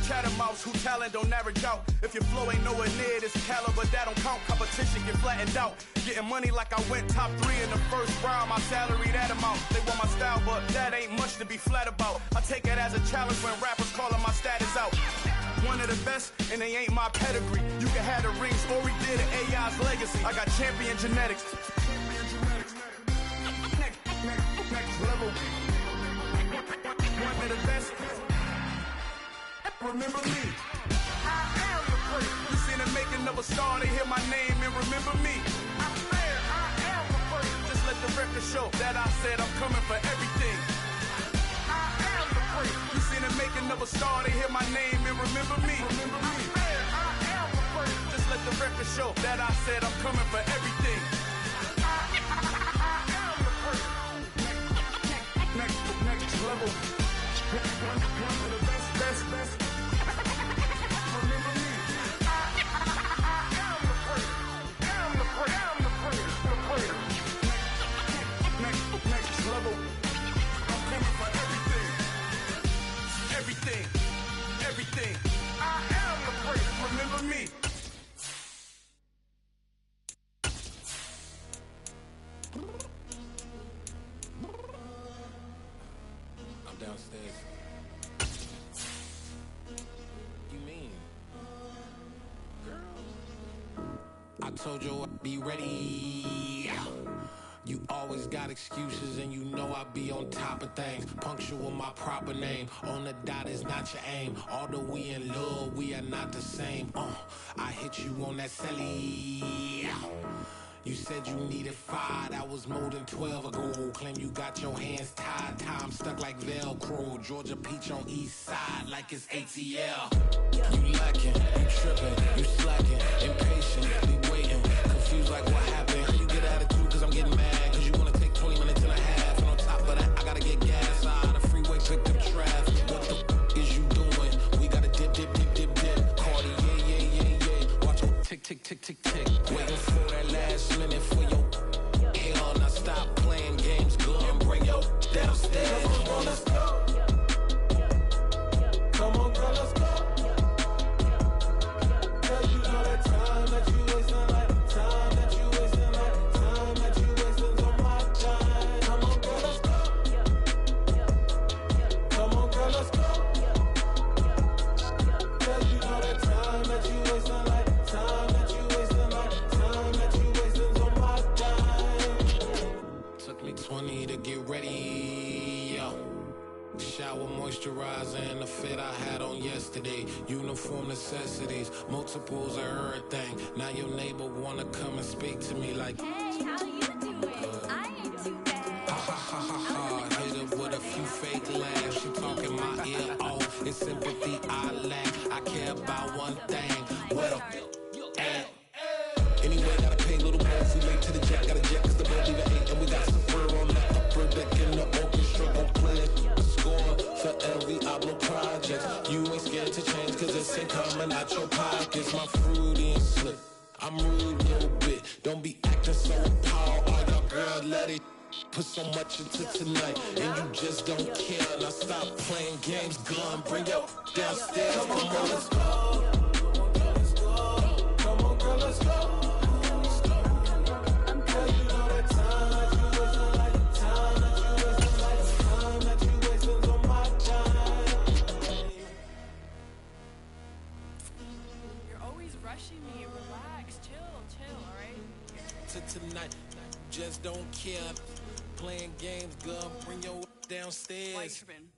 catamounts who talent don't average out. If your flow ain't nowhere near this caliber, that don't count. Competition get flattened out. Getting money like I went top 3 in the first round. My salary that amount. They want my style, but that ain't much to be flat about. I take it as a challenge when rappers calling my status out. One of the best, and they ain't my pedigree. You can have the rings, or we did an AI's legacy. I got champion genetics. Next level. One of the best. Remember me. I am the first. You seen the making of a star, they hear my name and remember me. I am the first. Just let the record show that I said I'm coming for everything. I am the first. You seen the making of a star, they hear my name and remember me. I am the first. Just let the record show that I said I'm coming for everything. I am the first. Next level. One of the best. Remember me. I am the first. I'm the first. Next level. I'm coming for everything. I am the first. Remember me. I'm downstairs. You mean? Girl, I told you I'd be ready. You always got excuses and you know I be on top of things. Punctual my proper name. On the dot is not your aim. Although we in love, we are not the same. I hit you on that celly. You said you needed 5, that was more than 12 ago. Claim you got your hands tied, time stuck like Velcro. Georgia Peach on east side like it's ATL. You lacking, you tripping, you slacking, impatient, be waiting, confused like what happened. You get attitude cause I'm getting mad, cause you wanna take 20 minutes and a half. And on top of that, I gotta get gas out of the freeway, picked up traffic. What the is you doing? We gotta dip. Cardi, yeah. Watch your tick. Waiting for that last minute for your hell. Now stop playing games, girl, and bring your downstairs. Come on, let's go. Come on, girl, let's go. Girl, you know that time that you wasting, like time that you wasting, like time that you wasting on my time. Come on, girl, let's go. Come on, girl, let's go. Girl, you know that time that you wasting, like time that you wasting, like time that you wasting on my time. Took me 20 to get ready, yo. Shower moisturizer and the fit I had on yesterday. Uniform necessities, multiples of everything. Now your neighbor wanna come and speak to me like, hey, how you doing? I ain't too bad. Ha. Hit her with a few fake laughs. She talking my ear off. It's sympathy I lack. I care about one thing. What up? Anyway, gotta pay a little more if we late to the jet. Gotta jet cause the boat leaving 8. And we got some fur on the upper deck in the orchestra. Gon' play it. Score for every Ablo project. You ain't scared to change cause it's ain't coming out your pockets. My fruity and slip. I'm rude a little bit. Don't be acting so appalled. All y'all girl, let it put so much into tonight. And you just don't care. Now stop playing games, gun. Bring your downstairs. Come on, girl, let's go. Come on, girl, let's go. Tonight, just don't care. Playing games, girl, bring your downstairs. Why tripping?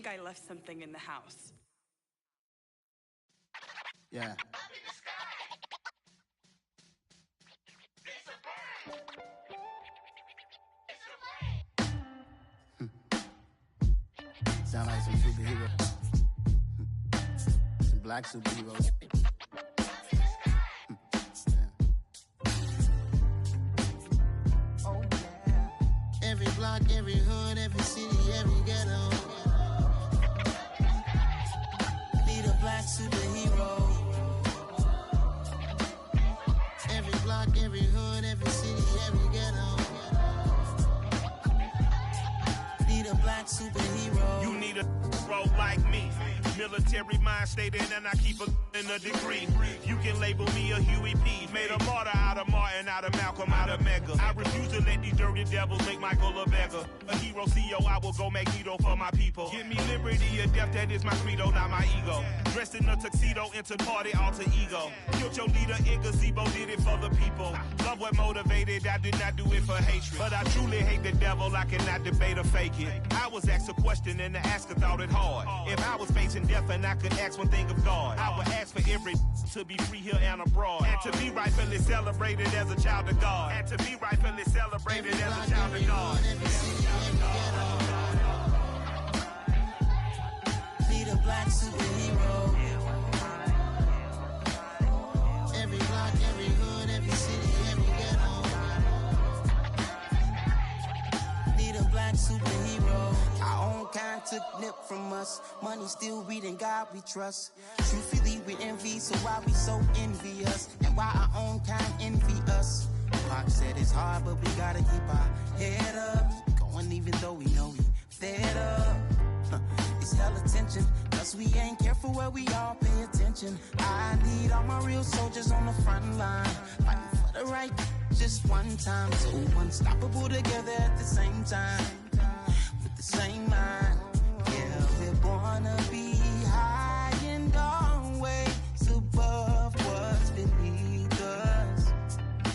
I left something in the house. Yeah. Sound like some superhero. Some black superheroes. Every block, every hood, every city, every ghetto. Need a black superhero. Every block, every hood, every city, every ghetto. Need a black superhero. You need a bro like me. Military mind stated, and I keep in a degree. You can label me a Huey P. Made a martyr out of Martin, out of Malcolm, out of Mega. I refuse to let these dirty devils make Michael a beggar. A hero CEO, I will go Magneto for my people. Give me liberty or death, that is my credo, not my ego. Dressed in a tuxedo, into party, alter ego. Killed your leader in gazebo, did it for the people. Love what motivated, I did not do it for hatred. But I truly hate the devil, I cannot debate or fake it. I was asked a question and the asker thought it hard. If I was facing death and I could ask one thing of God, I would ask for every to be free here and abroad, and to be rightfully celebrated as a child of God, and to be rightfully celebrated as a child of God. Need a black superhero. Every block, every hood, every city, every ghetto. Need a black superhero. Our own kind took nip from us. Money still reading God we trust. Truthfully we envy, so why we so envious? And why our own kind envy us? Pac said it's hard, but we gotta keep our head up. Going even though we know we fed up. It's hell attention, cause we ain't careful where we all pay attention. I need all my real soldiers on the front line, fighting for the right just one time. So unstoppable together at the same time, with the same mind. Yeah, we're gonna be high and always above what's beneath us.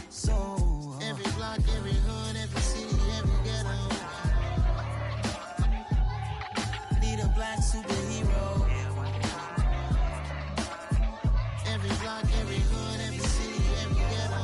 So every block, every hood, every city, every ghetto. Need a black superhero. Every block, every hood, every city, every ghetto.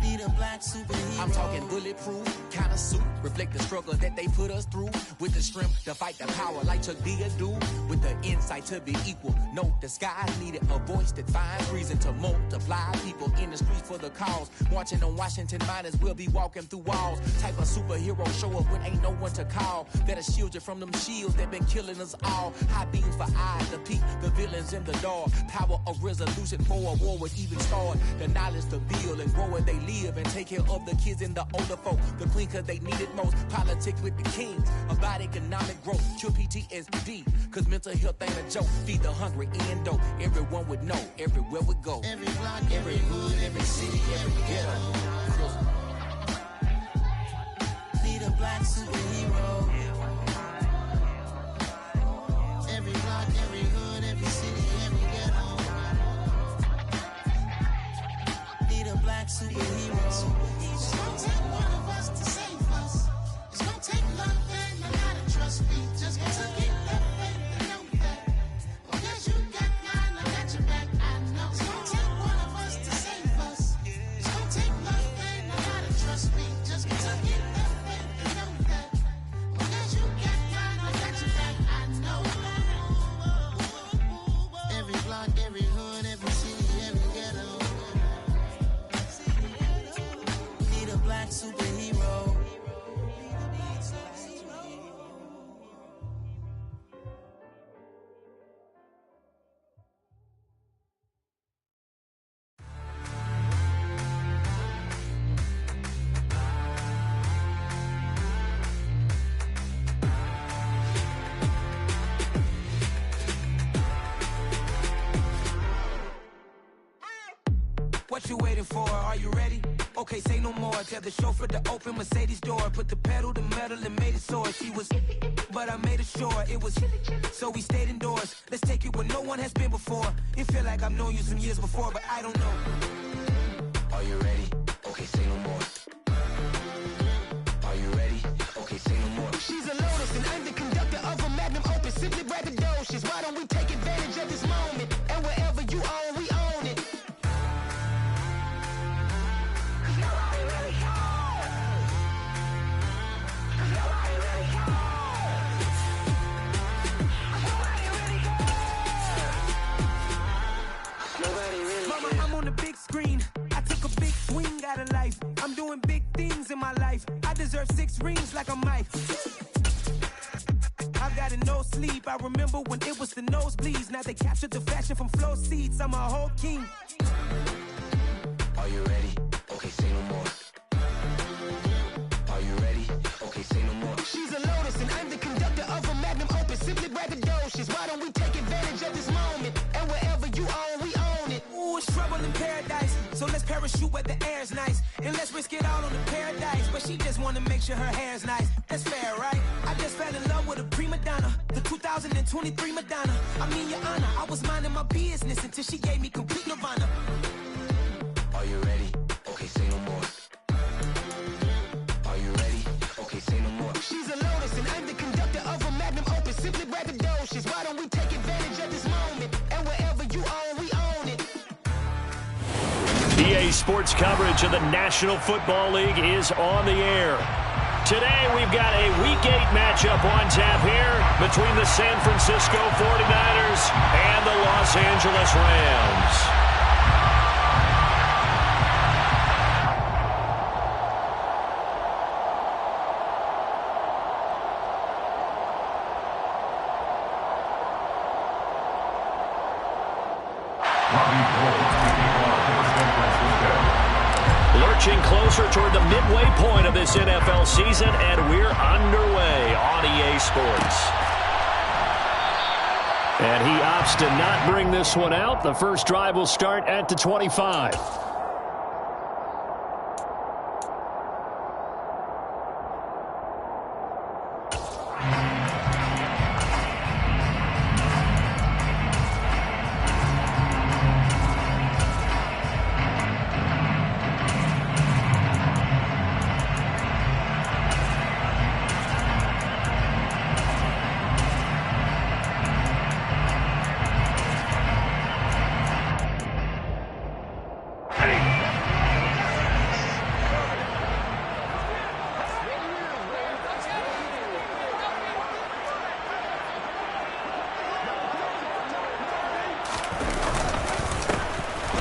Need a black superhero. I'm talking bulletproof kind of suit, reflect the struggle that they put us through, with the strength to fight the power like Chuck D do, with the insight to be equal. Note the skies needed a voice that finds reason to multiply people in the streets for the cause. Marching on Washington, might as well be walking through walls. Type of superhero show up when ain't no one to call. That'll shield you from them shields that been killing us all. High beams for eyes to peek the villains in the dark. Power of resolution for a war would even start. The knowledge to build and grow where they live and take care of the kids and the older folk. The queen cause they need it most. Politics with the kings about economic growth. Cure PTSD cause mental health ain't a joke. Feed the hungry and dope. Everyone would know everywhere we go. Every block, every hood, every city, every ghetto. Need a black superhero. Every block, every hood, every city, every ghetto. Need a black superhero. It's gonna take one of us to save us. It's gonna take love and a lot of trust. We just gotta get that faith and know that. Because you got mine, I got your back, I know. It's gonna take one of us to save us. It's gonna take love and a lot of trust. We just gotta get that faith and know that. Because you got mine, I got your back, I know. Every block, every hood, every city, every ghetto. Need a black superhero. What you waiting for? Are you ready? Okay, say no more. Tell the chauffeur to open Mercedes door. Put the pedal to metal and made it soar. She was, but I made it sure it was. So we stayed indoors. Let's take it where no one has been before. It feel like I've known you some years before, but I don't know. Are you ready? Okay, say no more. Are you ready? Okay, say no more. She's a Lotus and I'm the conductor of a Magnum Opus. Simply braggadocious. Why don't we take advantage of this moment? And wherever you own, we own it. Mama, I'm on the big screen. I took a big swing out of life. I'm doing big things. things in my life. I deserve 6 rings like a Mike. I've got no sleep. I remember when it was the nosebleeds. Now they captured the fashion from flow seats. I'm a whole king. Are you ready? Okay, say no more. Are you ready? Okay, say no more. She's a lotus and I'm the conductor of a magnum opus. Simply braggadocious. Why don't we take advantage of this moment? And wherever you own, we own it. Ooh, it's trouble in paradise. So let's parachute where the air's nice. And let's risk it all on the paradise. But she just wanna make sure her hair's nice. That's fair, right? I just fell in love with a prima donna. The 2023 Madonna. I mean, your honor, I was minding my business until she gave me complete nirvana. Are you ready? Okay, say no more. Are you ready? Okay, say no more. She's a lotus and I'm the conductor of a magnum opus. Simply braggadocious. Why don't we take advantage of this moment? And wherever you own, we own it. EA Sports coverage of the National Football League is on the air. Today we've got a Week 8 matchup on tap here between the San Francisco 49ers and the Los Angeles Rams. Lurching closer toward the midway point of this NFL season, and we're underway on EA Sports. And he opts to not bring this one out. The first drive will start at the 25.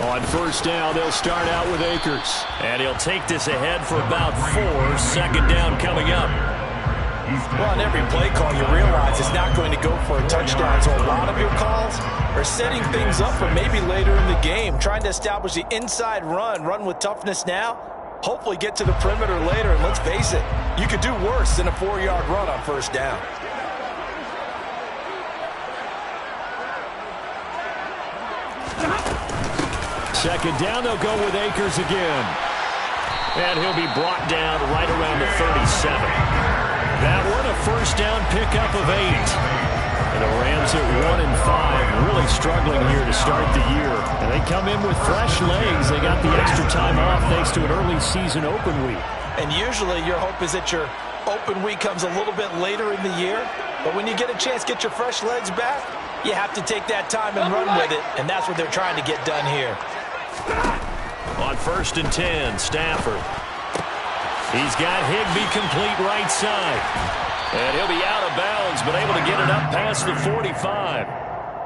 On first down, they'll start out with Akers. And he'll take this ahead for about 4. Second down coming up. Well, on every play call, you realize it's not going to go for a touchdown. So a lot of your calls are setting things up for maybe later in the game, trying to establish the inside run with toughness now, hopefully get to the perimeter later. And let's face it, you could do worse than a 4-yard run on first down. Second down, they'll go with Akers again. And he'll be brought down right around the 37. That one, a first down pickup of 8. And the Rams at 1-5, really struggling here to start the year. And they come in with fresh legs. They got the extra time off thanks to an early season open week. And usually your hope is that your open week comes a little bit later in the year. But when you get a chance to get your fresh legs back, you have to take that time and run with it. And that's what they're trying to get done here. On first and 10, Stafford. He's got Higbee complete right side. And he'll be out of bounds, but able to get it up past the 45.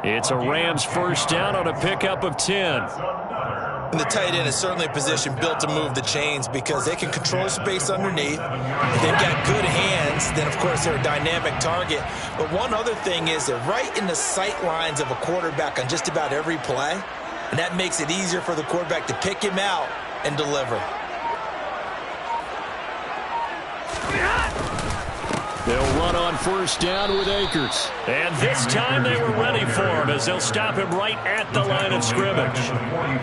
It's a Rams first down on a pickup of 10. And the tight end is certainly a position built to move the chains because they can control space underneath. If they've got good hands, then of course they're a dynamic target. But one other thing is they're right in the sight lines of a quarterback on just about every play. And that makes it easier for the quarterback to pick him out and deliver. They'll run on first down with Akers. And this time they were ready for him as they'll stop him right at the line of scrimmage.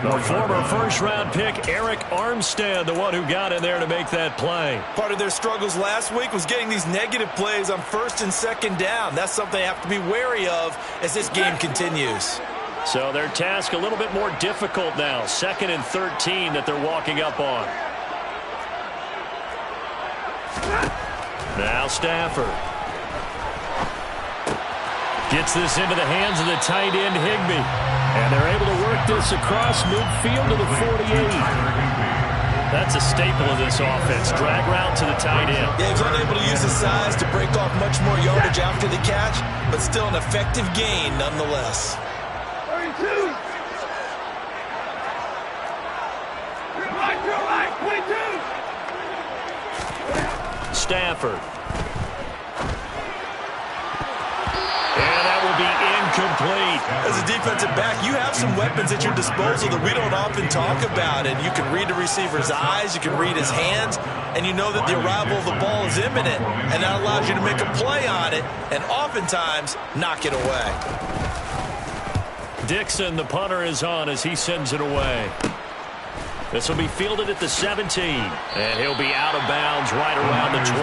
The former first-round pick, Eric Armstead, the one who got in there to make that play. Part of their struggles last week was getting these negative plays on first and second down. That's something they have to be wary of as this game continues. So their task a little bit more difficult now. 2nd and 13 that they're walking up on. Now Stafford. Gets this into the hands of the tight end Higbee. And they're able to work this across midfield to the 48. That's a staple of this offense. Drag route to the tight end. Yeah, he was unable to use his size to break off much more yardage after the catch, but still an effective gain nonetheless. 32. Stafford. And that will be incomplete. As a defensive back, you have some weapons at your disposal that we don't often talk about. And you can read the receiver's eyes, you can read his hands, and you know that the arrival of the ball is imminent. And that allows you to make a play on it and oftentimes knock it away. Dixon, the punter, is on as he sends it away. This will be fielded at the 17, and he'll be out of bounds right around the 20.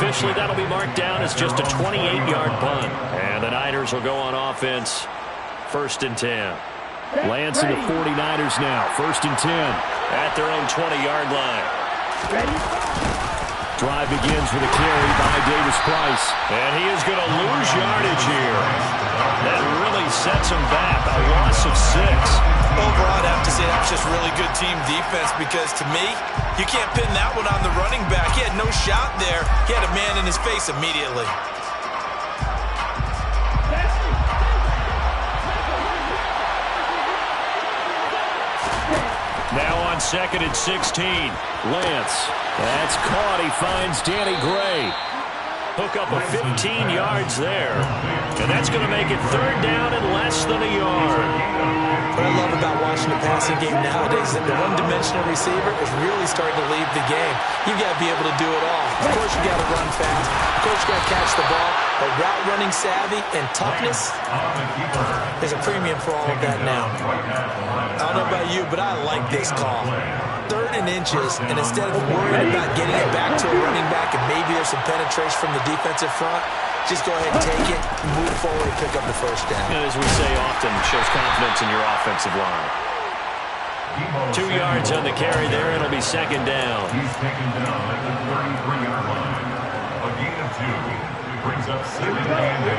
Officially, that'll be marked down as just a 28-yard punt. And the Niners will go on offense, 1st and 10. Lance and the 49ers now, 1st and 10 at their own 20-yard line. Drive begins with a carry by Davis Price, and he is going to lose yardage here. That really sets him back, a loss of 6. Overall, I'd have to say that's just really good team defense because, to me, you can't pin that one on the running back. He had no shot there. He had a man in his face immediately. Now on 2nd and 16, Lance. That's caught. He finds Danny Gray. Hook up of 15 yards there. And that's going to make it 3rd down and less than a yard. What I love about watching the passing game nowadays is that the one-dimensional receiver is really starting to lead the game. You've got to be able to do it all. Of course, you got to run fast. Of course, you got to catch the ball. But route running savvy and toughness is a premium for all of that now. I don't know about you, but I like this call. 3rd and inches, and instead of worrying about getting it back to a running back and maybe there's some penetration from the defensive front, just go ahead and take it, move forward, and pick up the 1st down. And as we say often, shows confidence in your offensive line. 2 yards on the carry there. It'll be 2nd down. He's taken down at the 33-yard line. A gain of 2. It brings up 2nd and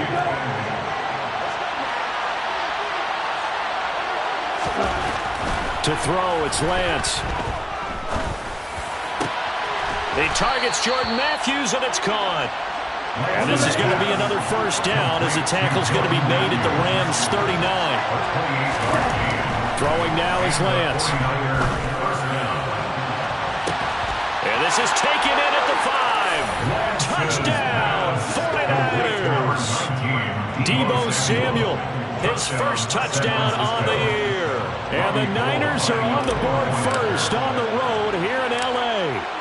8. To throw, it's Lance. He targets Jordan Matthews, and it's caught. And this is going to be another 1st down as the tackle's going to be made at the Rams' 39. Throwing now is Lance. And this is taken in at the 5. Touchdown, 49ers. Deebo Samuel, his 1st touchdown on the year. And the Niners are on the board first on the road here in L.A.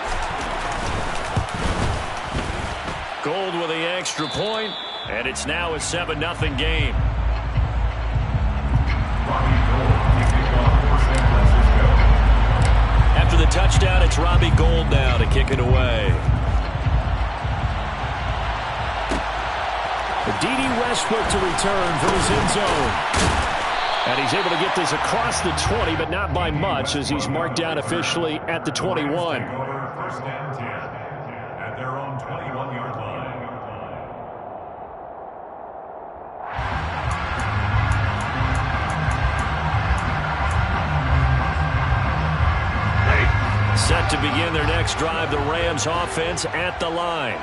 Gold with the extra point, and it's now a 7-0 game. After the touchdown, it's Robbie Gould now to kick it away. D.D. Westbrook to return from his end zone. And he's able to get this across the 20, but not by much as he's marked down officially at the 21. 1st and 10 at their own 21-yard line. Set to begin their next drive, the Rams offense at the line.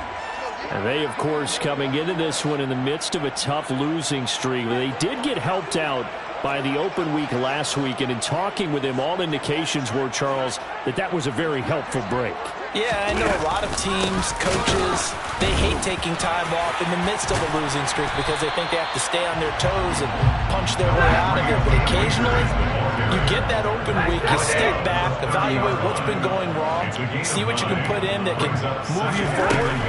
And they, of course, coming into this one in the midst of a tough losing streak. They did get helped out by the open week last week, and in talking with him, all indications were, Charles, that was a very helpful break. Yeah, I know a lot of teams, coaches, they hate taking time off in the midst of a losing streak because they think they have to stay on their toes and punch their way out of it. But occasionally, you get that open week, you step back, evaluate what's been going wrong, see what you can put in that can move you forward,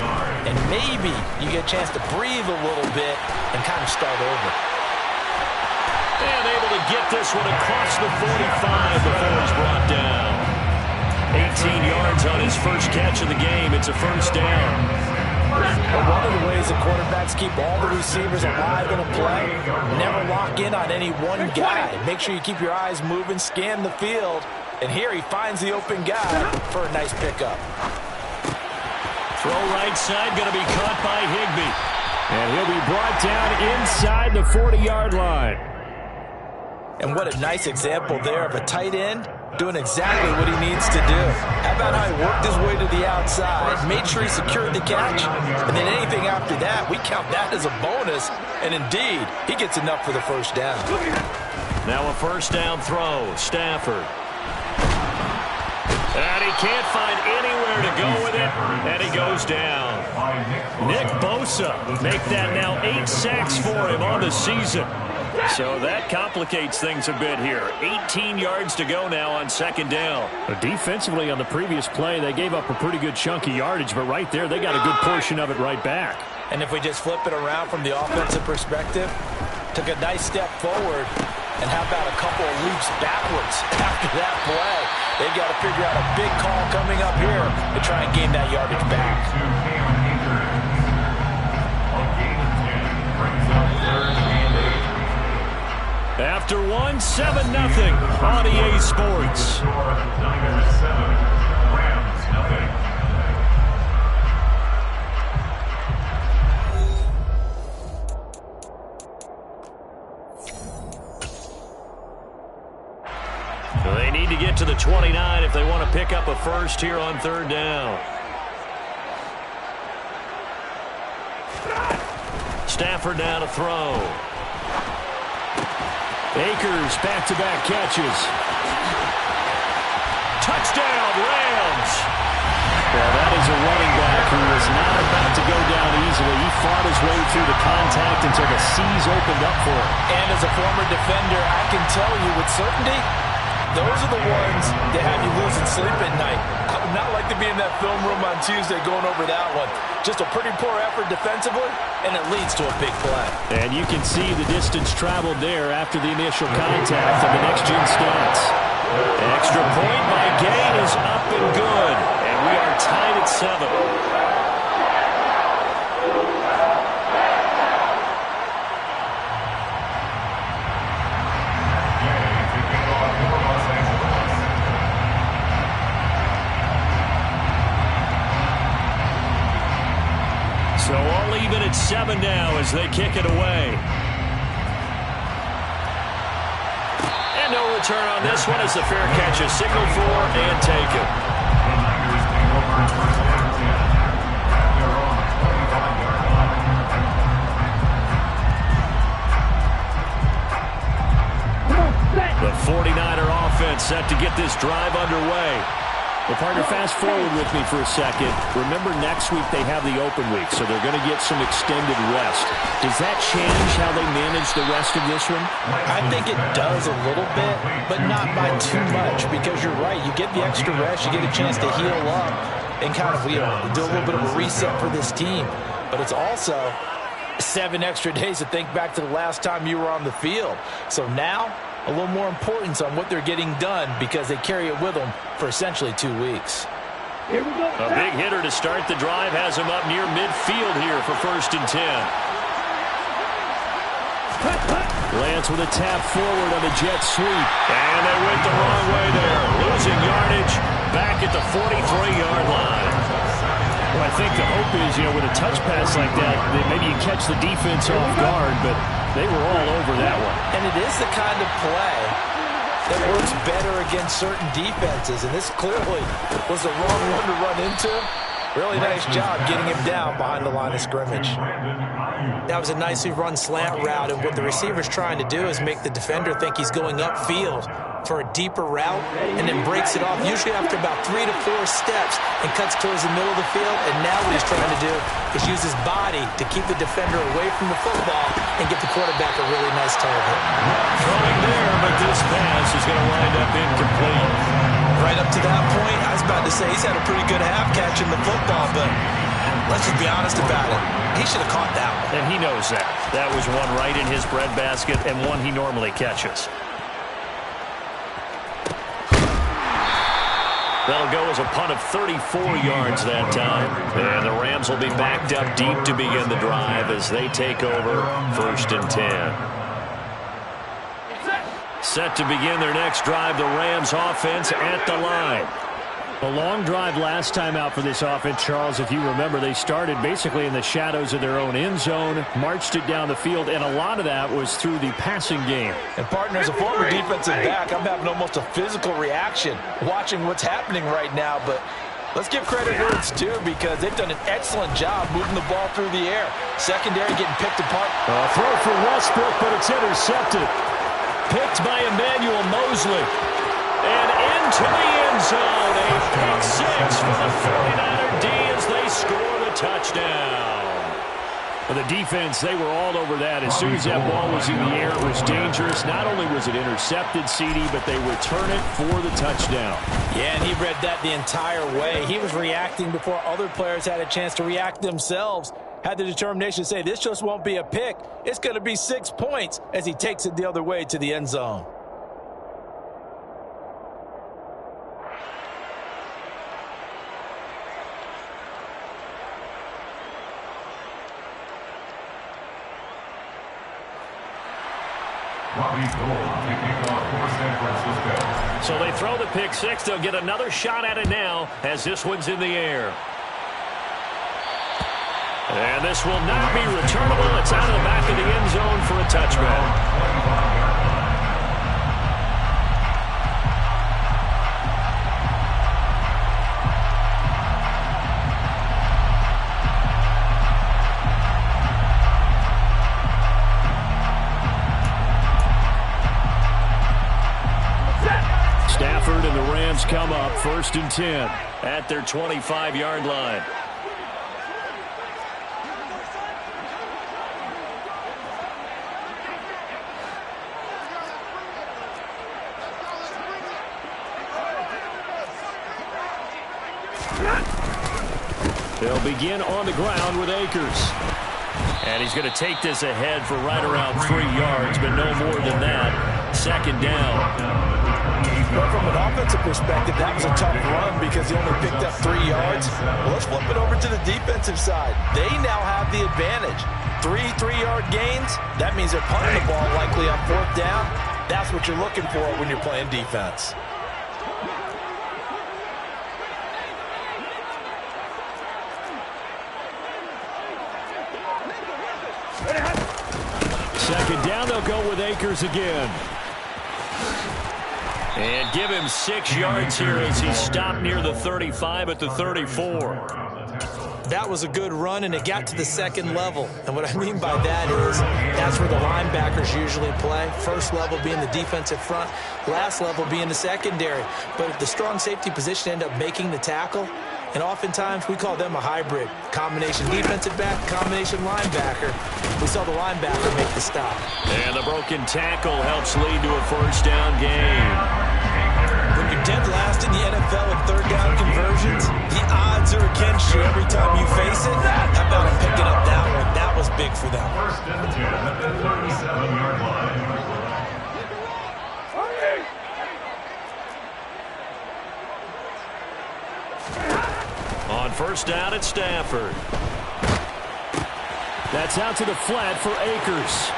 and maybe you get a chance to breathe a little bit and kind of start over. And able to get this one across the 45 before it's brought down. 18 yards on his first catch of the game. It's a 1st down. But one of the ways the quarterbacks keep all the receivers alive in a play, never lock in on any one guy. Make sure you keep your eyes moving, scan the field, and here he finds the open guy for a nice pickup. Throw right side, going to be caught by Higbee. And he'll be brought down inside the 40-yard line. And what a nice example there of a tight end doing exactly what he needs to do. How about how he worked his way to the outside, made sure he secured the catch, and then anything after that, we count that as a bonus. And indeed, he gets enough for the 1st down. Now a 1st down throw. Stafford. And he can't find anywhere to go with it, and he goes down. Nick Bosa make that now 8 sacks for him on the season. So that complicates things a bit here. 18 yards to go now on second down. Defensively on the previous play, they gave up a pretty good chunk of yardage, but right there, they got a good portion of it right back. And if we just flip it around from the offensive perspective, took a nice step forward, and how about a couple of leaps backwards after that play? They've got to figure out a big call coming up here to try and gain that yardage back. After 1, 7-0 on EA Sports. Niners 7, Rams nothing. They need to get to the 29 if they want to pick up a first here on third down. Stafford now to throw. Akers back-to-back catches. Touchdown, Rams! Well, that is a running back who was not about to go down easily. He fought his way through the contact until the seas opened up for him. And as a former defender, I can tell you with certainty, those are the ones that have you losing sleep at night. I would not like to be in that film room on Tuesday going over that one. Just a pretty poor effort defensively, and it leads to a big play. And you can see the distance traveled there after the initial contact on the next-gen stats. Extra point by Gay is up and good, and we are tied at 7. So all even at 7 now as they kick it away. And no return on this one as the fair catch is signaled for and taken. The 49er offense set to get this drive underway. Well, partner, fast forward with me for a second. Remember, next week they have the open week, so they're going to get some extended rest. Does that change how they manage the rest of this one? I think it does a little bit, but not by too much, because you're right. You get the extra rest, you get a chance to heal up and kind of do a little bit of a reset for this team. But it's also 7 extra days to think back to the last time you were on the field. So now, a little more importance on what they're getting done because they carry it with them for essentially 2 weeks. Here we go. A big hitter to start the drive has him up near midfield here for 1st and 10. Lance with a tap forward on the jet sweep. And they went the wrong way there. Losing yardage back at the 43-yard line. Well, I think the hope is, with a touch pass like that, maybe you catch the defense off guard, but they were all over that one. And it is the kind of play that works better against certain defenses, and this clearly was the wrong one to run into. Really nice job getting him down behind the line of scrimmage. That was a nicely run slant route, and what the receiver's trying to do is make the defender think he's going upfield for a deeper route, and then breaks it off, usually after about 3 to 4 steps, and cuts towards the middle of the field. And now what he's trying to do is use his body to keep the defender away from the football and give the quarterback a really nice target. Throwing there, but this pass is going to wind up incomplete. Right up to that point, I was about to say he's had a pretty good half catching the football, but let's just be honest about it. He should have caught that one. And he knows that. That was one right in his breadbasket and one he normally catches. That'll go as a punt of 34 yards that time. And the Rams will be backed up deep to begin the drive as they take over 1st and 10. Set to begin their next drive, the Rams offense at the line. A long drive last time out for this offense, Charles. If you remember, they started basically in the shadows of their own end zone, marched it down the field, and a lot of that was through the passing game. And partner, as a former defensive back, I'm having almost a physical reaction watching what's happening right now. But let's give credit where it's due because they've done an excellent job moving the ball through the air. Secondary getting picked apart. A throw for Westbrook, but it's intercepted. Picked by Emmanuel Mosley. And into the end zone, a points for the 49er D as they score the touchdown. For the defense, they were all over that. As soon as that ball was in the air, it was dangerous. Not only was it intercepted, CD, but they return it for the touchdown. Yeah, and he read that the entire way. He was reacting before other players had a chance to react themselves. Had the determination to say, this just won't be a pick. It's going to be 6 points as he takes it the other way to the end zone. So they throw the pick six. They'll get another shot at it now as this one's in the air. And this will not be returnable. It's out of the back of the end zone for a touchback. Stafford and the Rams come up 1st and 10 at their 25-yard line. They'll begin on the ground with Akers. And he's going to take this ahead for right around 3 yards, but no more than that. 2nd down. Well, from an offensive perspective, that was a tough run because he only picked up 3 yards. Well, let's flip it over to the defensive side. They now have the advantage. 3 3-yard gains. That means they're punting the ball likely on 4th down. That's what you're looking for when you're playing defense. Second down, they'll go with Akers again. And give him 6 yards here as he stopped near the 35 at the 34. That was a good run, and it got to the 2nd level. And what I mean by that is that's where the linebackers usually play. 1st level being the defensive front, last level being the secondary. But the strong safety position ended up making the tackle. And oftentimes we call them a hybrid. Combination defensive back, combination linebacker. We saw the linebacker make the stop. And the broken tackle helps lead to a 1st down gain. When you're dead last in the NFL in 3rd down conversions, the odds are against you every time you face it. How about him picking up that one? That was big for them. 1st and 10 at the 37-yard line. On 1st down at Stafford. That's out to the flat for Akers.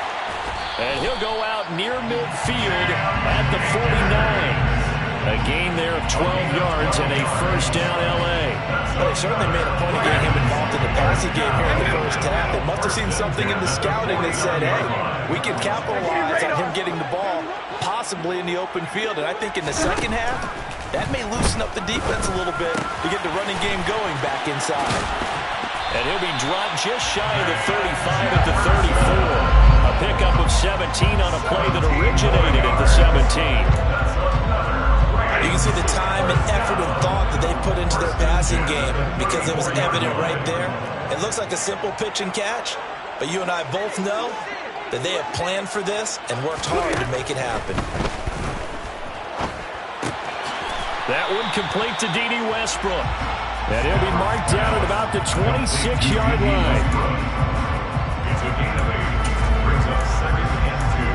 And he'll go out near midfield at the 49. A gain there of 12 yards and a 1st down L.A. Well, they certainly made a point of getting him involved in the passing game here in the 1st half. They must have seen something in the scouting that said, hey, we can capitalize on him getting the ball possibly in the open field. And I think in the 2nd half, that may loosen up the defense a little bit to get the running game going back inside. And he'll be dropped just shy of the 35 at the 34. A pickup of 17 on a play that originated at the 17. You can see the time and effort and thought that they put into their passing game because it was evident right there. It looks like a simple pitch and catch, but you and I both know that they have planned for this and worked hard to make it happen. That one complete to D.D. Westbrook. And he'll be marked down at about the 26-yard line. It's a gain of 8. Brings up 2nd and 2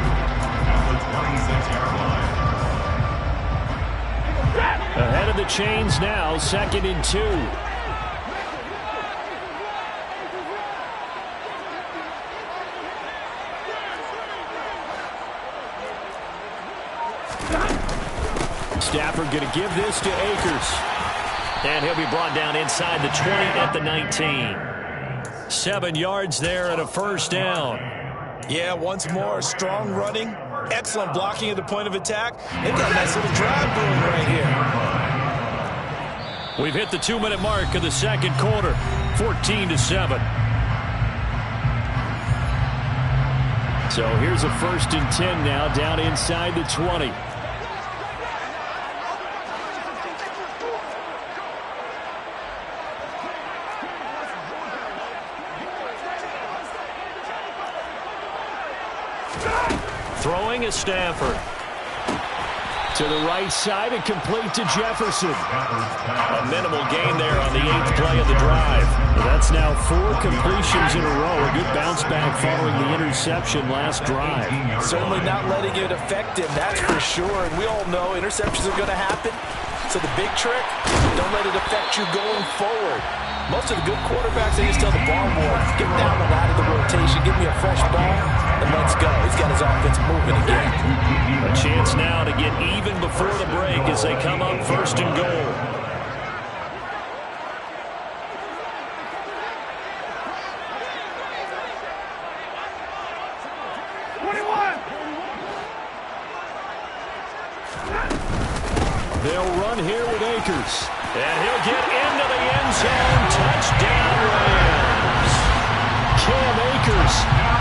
at the 26-yard line. Ahead of the chains now, 2nd and 2. Stafford going to give this to Akers. And he'll be brought down inside the 20 at the 19. 7 yards there and a 1st down. Yeah, once more, strong running, excellent blocking at the point of attack. They've got a nice little drive going right here. We've hit the 2-minute mark of the 2nd quarter, 14-7. So here's a 1st and 10 now down inside the 20. Throwing is Stafford. To the right side and complete to Jefferson. A minimal gain there on the 8th play of the drive. That's now 4 completions in a row. A good bounce back following the interception last drive. Certainly not letting it affect him, that's for sure. And we all know interceptions are going to happen. So the big trick, don't let it affect you going forward. Most of the good quarterbacks, they just tell the ball boy, get that one out of the rotation, give me a fresh ball, and let's go. He's got his offense moving again. A chance now to get even before the break as they come up 1st and goal. They'll run here with Akers. And he'll get into the end zone. Touchdown, Rams. Cam Akers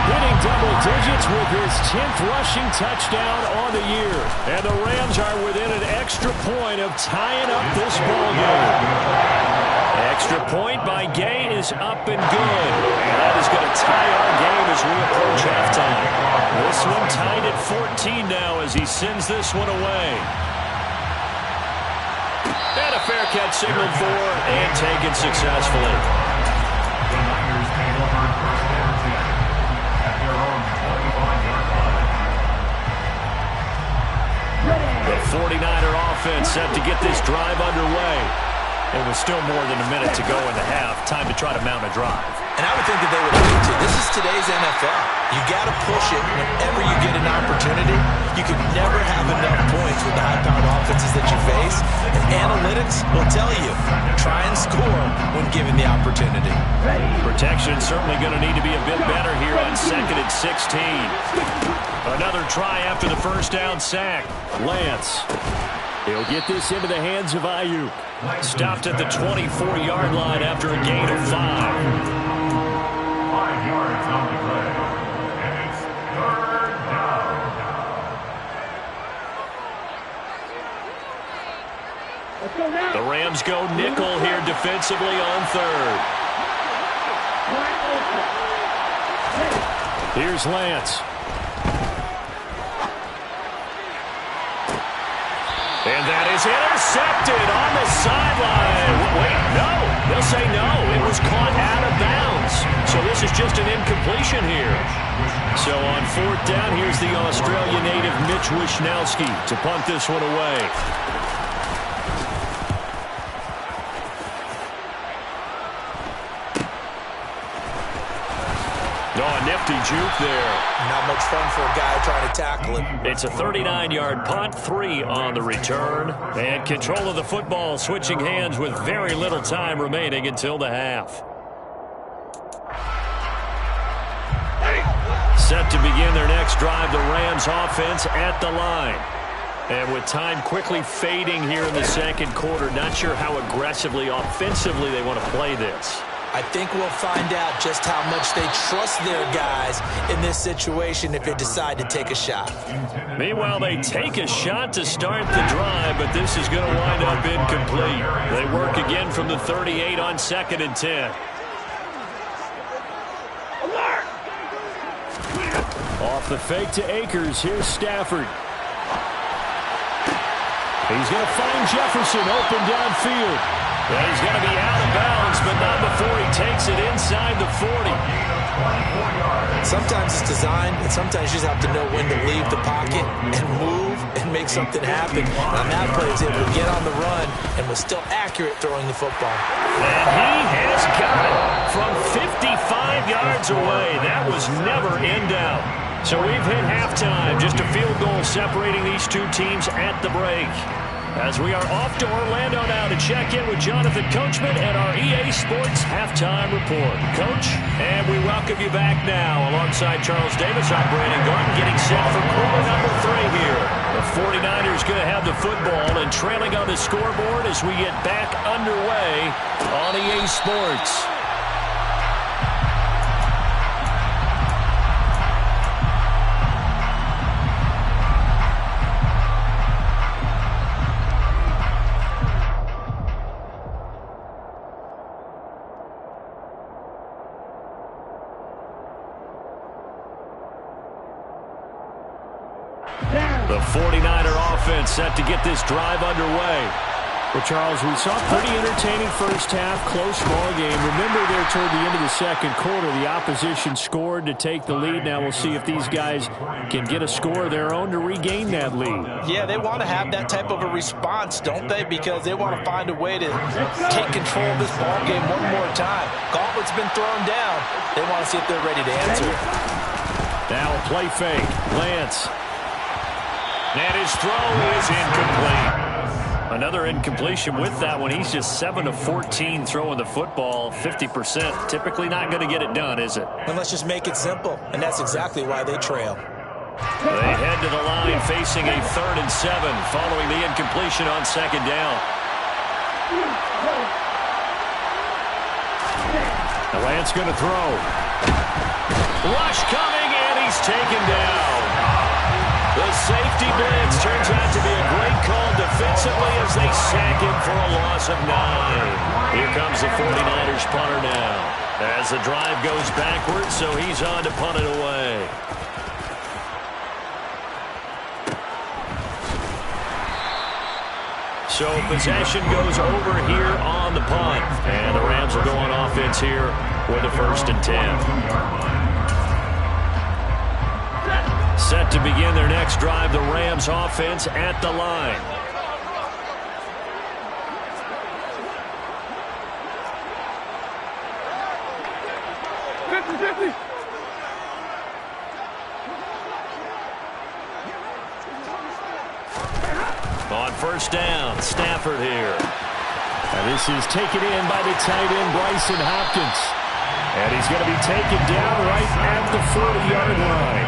hitting double digits with his 10th rushing touchdown on the year. And the Rams are within an extra point of tying up this ballgame. Extra point by Gay is up and good. And that is going to tie our game as we approach halftime. This one tied at 14 now as he sends this one away. And a fair catch signaled for and taken successfully. The Niners take over 1st and 10 at their own 25-yard line. The 49er offense set to get this drive underway. It was still more than a minute to go in the half. Time to try to mount a drive. And I would think that they would need to. This is today's NFL. You got to push it whenever you get an opportunity. You can never have enough points with the high-powered offenses that you face. And analytics will tell you, try and score when given the opportunity. Protection certainly going to need to be a bit better here on 2nd and 16. Another try after the first down sack. Lance. He'll get this into the hands of Ayuk. Stopped at the 24-yard line after a gain of 5. 5 yards on the play. And it's 3rd down. The Rams go nickel here defensively on 3rd. Here's Lance. And that is intercepted on the sideline. Wait, no. They'll say no. It was caught out of bounds. So this is just an incompletion here. So on 4th down, here's the Australia native Mitch Wishnowsky to punt this one away. Oh, nifty juke there. Not much fun for a guy trying to tackle him. It's a 39-yard punt, 3 on the return. And control of the football switching hands with very little time remaining until the half. Set to begin their next drive, the Rams offense at the line. And with time quickly fading here in the 2nd quarter, not sure how aggressively, offensively they want to play this. I think we'll find out just how much they trust their guys in this situation if they decide to take a shot. Meanwhile, they take a shot to start the drive, but this is going to wind up incomplete. They work again from the 38 on 2nd and 10. Off the fake to Akers, here's Stafford. He's going to find Jefferson open downfield. And he's going to be out of bounds, but not before he takes it inside the 40. Sometimes it's designed, and sometimes you just have to know when to leave the pocket and move and make something happen. On that play, he's able to get on the run and was still accurate throwing the football. And he has got it from 55 yards away. That was never in doubt. So we've hit halftime. Just a field goal separating these two teams at the break. As we are off to Orlando now to check in with Jonathan Coachman and our EA Sports Halftime Report. Coach, and we welcome you back now. Alongside Charles Davis, I'm Brandon Garden getting set for quarter number 3 here. The 49ers going to have the football and trailing on the scoreboard as we get back underway on EA Sports. 49er offense set to get this drive underway. Well, Charles, we saw a pretty entertaining first half, close ball game. Remember there toward the end of the second quarter, the opposition scored to take the lead. Now we'll see if these guys can get a score of their own to regain that lead. Yeah, they want to have that type of a response, don't they? Because they want to find a way to take control of this ball game one more time. Gauntlet's been thrown down. They want to see if they're ready to answer it. Now a play fake. Lance. And his throw is incomplete. Another incompletion with that one. He's just 7 of 14 throwing the football, 50%. Typically not going to get it done, is it? And let's just make it simple, and that's exactly why they trail. They head to the line facing a 3rd and 7 following the incompletion on 2nd down. The Lance going to throw. Rush coming, and he's taken down. The safety blitz turns out to be a great call defensively as they sack him for a loss of 9. Here comes the 49ers punter now. As the drive goes backwards, so he's on to punt it away. So possession goes over here on the punt. And the Rams will go on offense here with a 1st and 10. Set to begin their next drive, the Rams offense at the line. On 1st down, Stafford here. And this is taken in by the tight end, Bryson Hopkins. And he's going to be taken down right at the 40-yard line.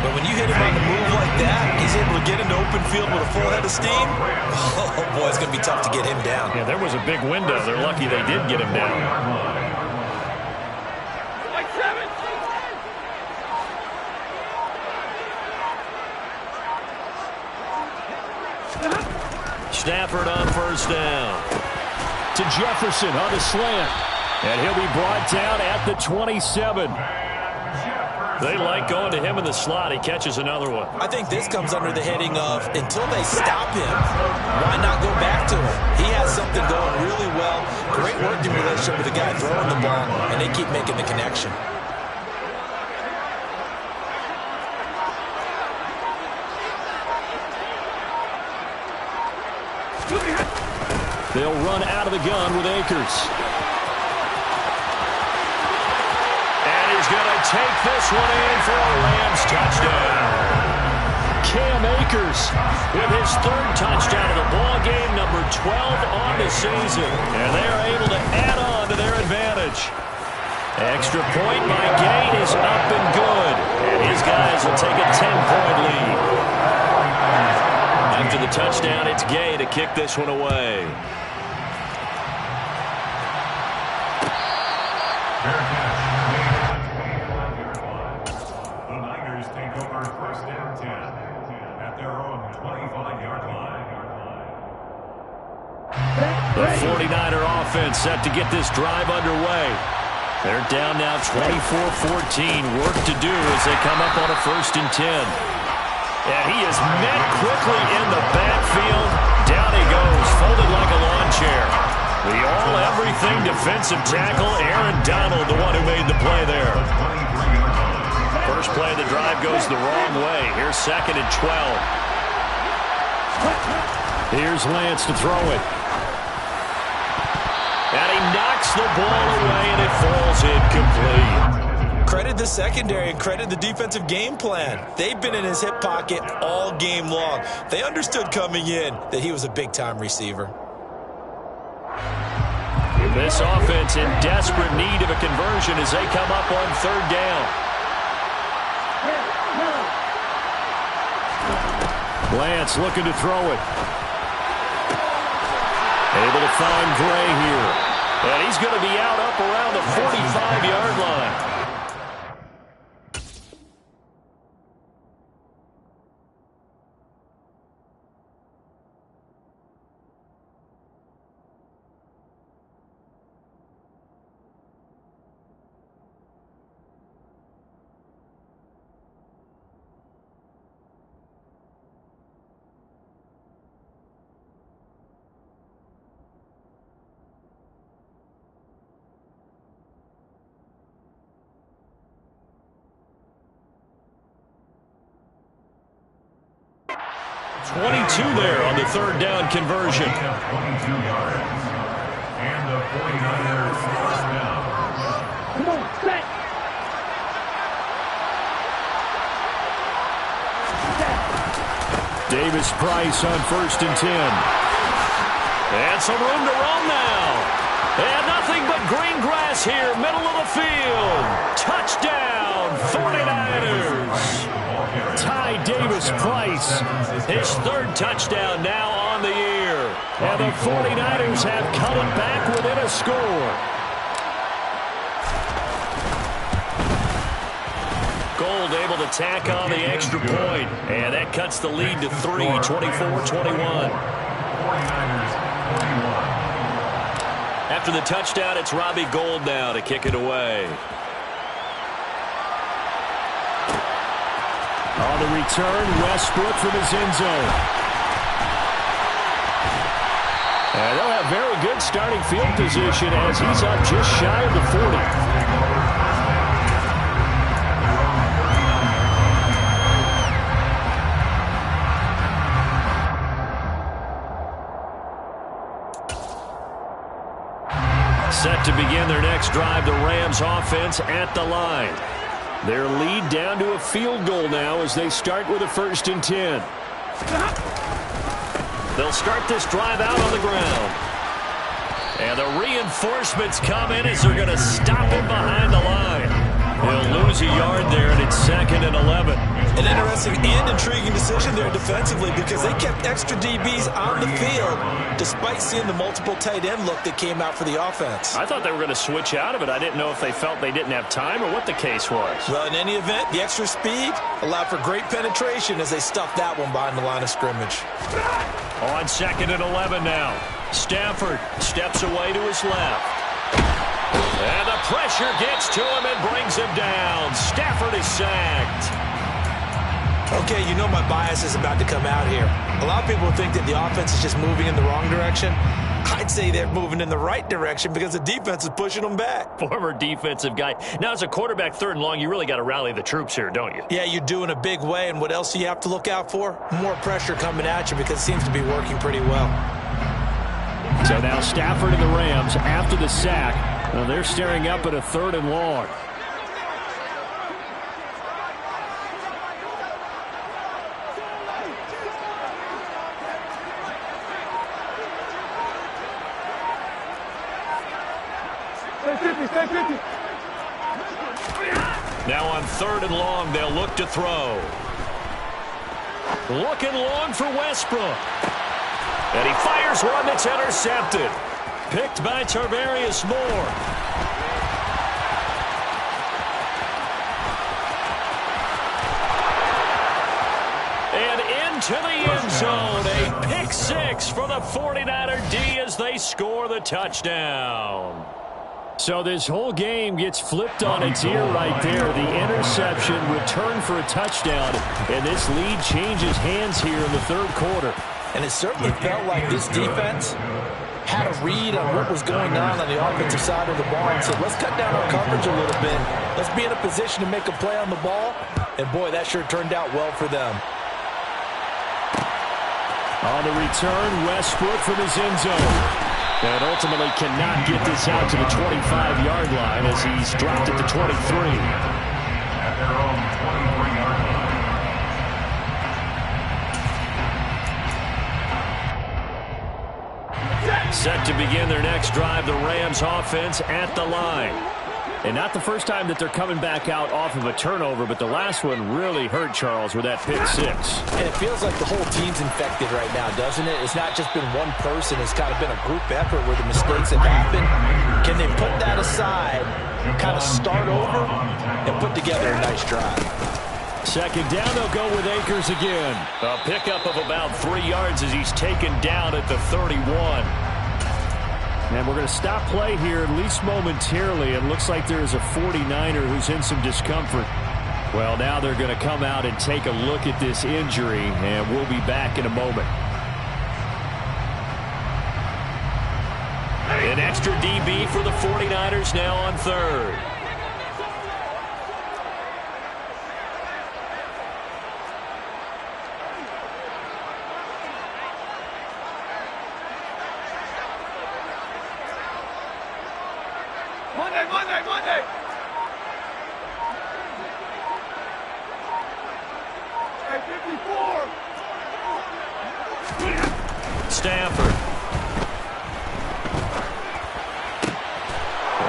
But when you hit him on the move like that, he's able to get into open field with a full head of steam. Oh, boy, it's going to be tough to get him down. Yeah, there was a big window. They're lucky they did get him down. Stafford on 1st down. To Jefferson on the slant. And he'll be brought down at the 27. They like going to him in the slot. He catches another one. I think this comes under the heading of until they stop him, why not go back to him? He has something going really well. Great working relationship with the guy throwing the ball, and they keep making the connection. They'll run out of the gun with Akers. He's going to take this one in for a Rams touchdown. Cam Akers with his 3rd touchdown of the ball game, number 12 on the season. And they are able to add on to their advantage. Extra point by Gay is up and good. And his guys will take a 10-point lead. After the touchdown, it's Gay to kick this one away. The 49er offense set to get this drive underway. They're down now 24-14. Work to do as they come up on a 1st and 10. And he is met quickly in the backfield. Down he goes, folded like a lawn chair. The all-everything defensive tackle, Aaron Donald, the one who made the play there. First play of the drive goes the wrong way. Here's 2nd and 12. Here's Lance to throw it. And he knocks the ball away, and it falls incomplete. Credit the secondary and credit the defensive game plan. They've been in his hip pocket all game long. They understood coming in that he was a big-time receiver. This offense in desperate need of a conversion as they come up on 3rd down. Lance looking to throw it. Able to find Gray here. And he's going to be out up around the 45-yard line. 22 there on the third down conversion. 22 yards. And the 49ers first down. Come on, set. Davis Price on 1st and 10. And some room to roam now. And nothing but green grass here, middle of the field. Touchdown, 49ers. Ty Davis Price. His third touchdown now on the year. And the 49ers have cut it back within a score. Gold able to tack on the extra point. And that cuts the lead to 3, 24-21. 49ers 41. After the touchdown, it's Robbie Gould now to kick it away. On the return, Westbrook from his end zone. And they'll have very good starting field position as he's up just shy of the 40. Set to begin their next drive, the Rams offense at the line. Their lead down to a field goal now as they start with a 1st and 10. They'll start this drive out on the ground. And the reinforcements come in as they're going to stop him behind the line. He'll lose a yard there, and it's 2nd and 11. An interesting and intriguing decision there defensively because they kept extra DBs on the field despite seeing the multiple tight end look that came out for the offense. I thought they were going to switch out of it. I didn't know if they felt they didn't have time or what the case was. Well, in any event, the extra speed allowed for great penetration as they stuffed that one behind the line of scrimmage. On 2nd and 11 now. Stafford steps away to his left. And the pressure gets to him and brings him down. Stafford is sacked. Okay, you know my bias is about to come out here. A lot of people think that the offense is just moving in the wrong direction. I'd say they're moving in the right direction because the defense is pushing them back. Former defensive guy. Now, as a quarterback, 3rd and long, you really got to rally the troops here, don't you? Yeah, you do in a big way. And what else do you have to look out for? More pressure coming at you because it seems to be working pretty well. So now Stafford and the Rams after the sack. Well, they're staring up at a 3rd and long. Now on 3rd and long, they'll look to throw. Looking long for Westbrook. And he fires one that's intercepted. Picked by Tarvarius Moore. And into the end zone. A pick 6 for the 49er D as they score the touchdown. So this whole game gets flipped on its ear right there. The interception, return for a touchdown, and this lead changes hands here in the 3rd quarter. And it certainly felt like this defense had a read on what was going on the offensive side of the ball and said, let's cut down our coverage a little bit. Let's be in a position to make a play on the ball. And, boy, that sure turned out well for them. On the return, Westbrook from his end zone. And ultimately cannot get this out to the 25-yard line as he's dropped at the 23. At their own 23-yard line. Set to begin their next drive, the Rams offense at the line. And not the first time that they're coming back out off of a turnover, but the last one really hurt Charles with that pick 6. And it feels like the whole team's infected right now, doesn't it? It's not just been one person. It's kind of been a group effort where the mistakes have happened. Can they put that aside, kind of start over, and put together a nice drive? 2nd down, they'll go with Akers again. A pickup of about 3 yards as he's taken down at the 31. And we're going to stop play here, at least momentarily. It looks like there's a 49er who's in some discomfort. Well, now they're going to come out and take a look at this injury, and we'll be back in a moment. An extra DB for the 49ers now on 3rd. Monday. Hey, 54. Stafford.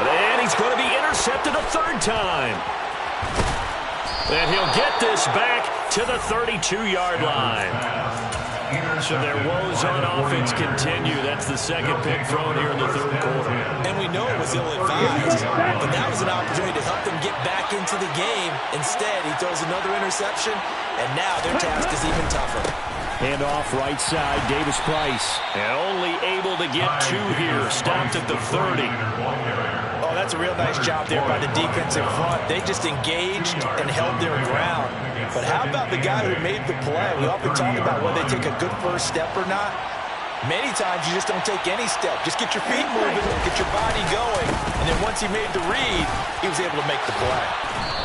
And he's going to be intercepted a third time. And he'll get this back to the 32-yard line. So their woes on offense continue. That's the second pick thrown here in the third quarter. And we know it was ill-advised, but that was an opportunity to help them get back into the game. Instead, he throws another interception, and now their task is even tougher. Hand off right side, Davis Price. And only able to get two here. Stopped at the 30. Oh, that's a real nice job there by the defense in front. They just engaged and held their ground. But how about the guy who made the play? We often talk about whether they take a good first step or not. Many times you just don't take any step. Just get your feet moving, get your body going. And then once he made the read, he was able to make the play.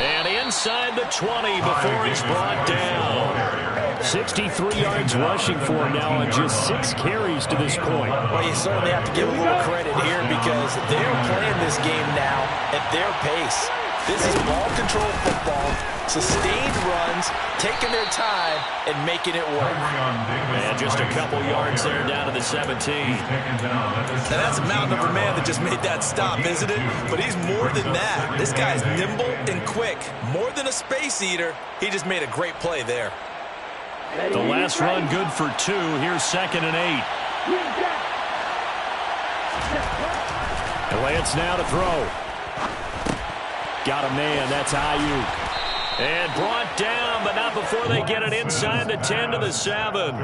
And inside the 20 before he's brought down. 63 yards rushing for him now on just 6 carries to this point. Well, you certainly have to give a little credit here because they're playing this game now at their pace. This is ball control football, sustained runs, taking their time, and making it work. And just a couple yards there down to the 17. Now that's a mountain of a man that just made that stop, isn't it? But he's more than that. This guy's nimble and quick. More than a space eater, he just made a great play there. The last run good for 2. Here's 2nd and 8. And Lance now to throw. Got a man. That's Ayuk. And brought down, but not before they get it inside the 10 to the 7.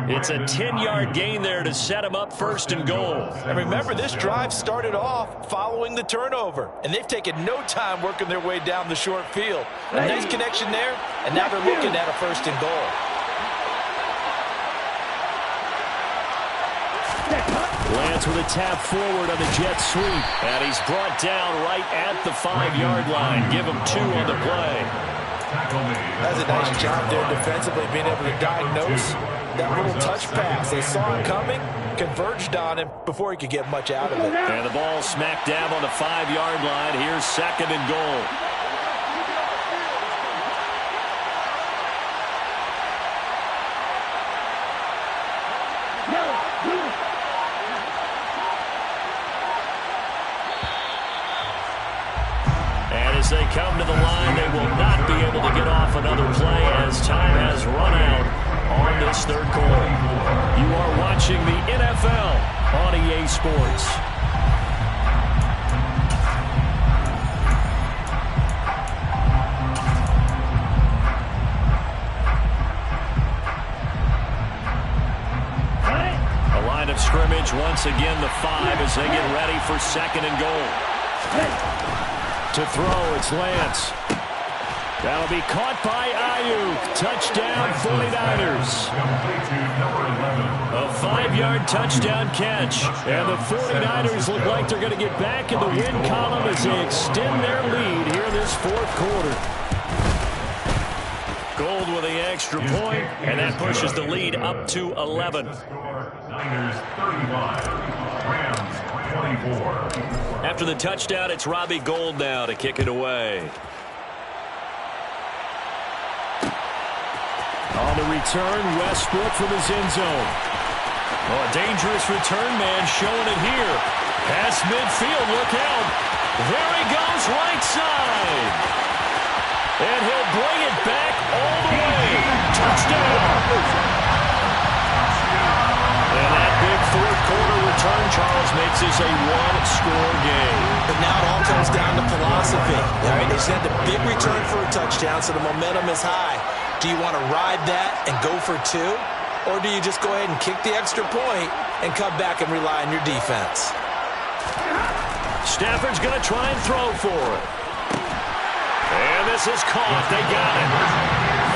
It's a 10-yard gain there to set him up 1st and goal. And remember, this drive started off following the turnover, and they've taken no time working their way down the short field. A nice connection there, and now they're looking at a 1st and goal. Lance with a tap forward on the jet sweep. And he's brought down right at the 5-yard line. Give him 2 on the play. That's a nice job there defensively, being able to diagnose that little touch pass. They saw it coming, converged on him before he could get much out of it. And the ball smack dab on the 5-yard line. Here's 2nd and goal. As they come to the line, they will not be able to get off another play as time has run out on this third quarter. You are watching the NFL on EA Sports. A line of scrimmage once again, the 5 as they get ready for 2nd and goal. To throw, it's Lance. That'll be caught by Ayuk. Touchdown, 49ers. A 5-yard touchdown catch. And the 49ers look like they're going to get back in the win column as they extend their lead here this 4th quarter. Gold with the extra point, and that pushes the lead up to 11. Niners 35, Rams 24. After the touchdown, it's Robbie Gould now to kick it away. On the return, Westbrook from his end zone. Oh, a dangerous return man showing it here. Past midfield, look out. There he goes, right side. And he'll bring it back all the way. Touchdown. And that big 4th quarter return, Charles, makes this a 1-score game. But now it all comes down to philosophy. I mean, they sent a big return for a touchdown, so the momentum is high. Do you want to ride that and go for 2? Or do you just go ahead and kick the extra point and come back and rely on your defense? Stafford's going to try and throw for it. And this is caught. They got it.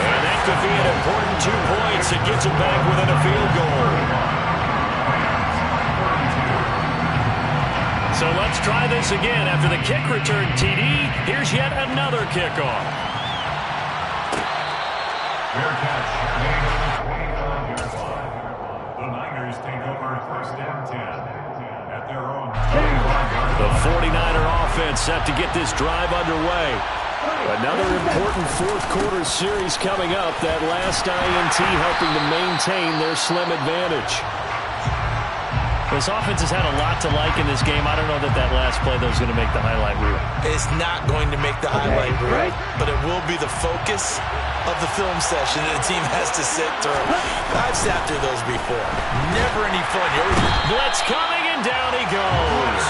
And that could be an important 2 points. It gets it back within a field goal. So let's try this again. After the kick return, TD, here's yet another kickoff. Fair catch. The Niners take over 1st and 10 at their own 25-yard The 49er offense set to get this drive underway. Another important fourth-quarter series coming up. That last INT helping to maintain their slim advantage. This offense has had a lot to like in this game. I don't know that last play, though, is going to make the highlight reel. It's not going to make the highlight reel, but it will be the focus of the film session that the team has to sit through. I've sat through those before. Never any fun. Blitz coming, and down he goes.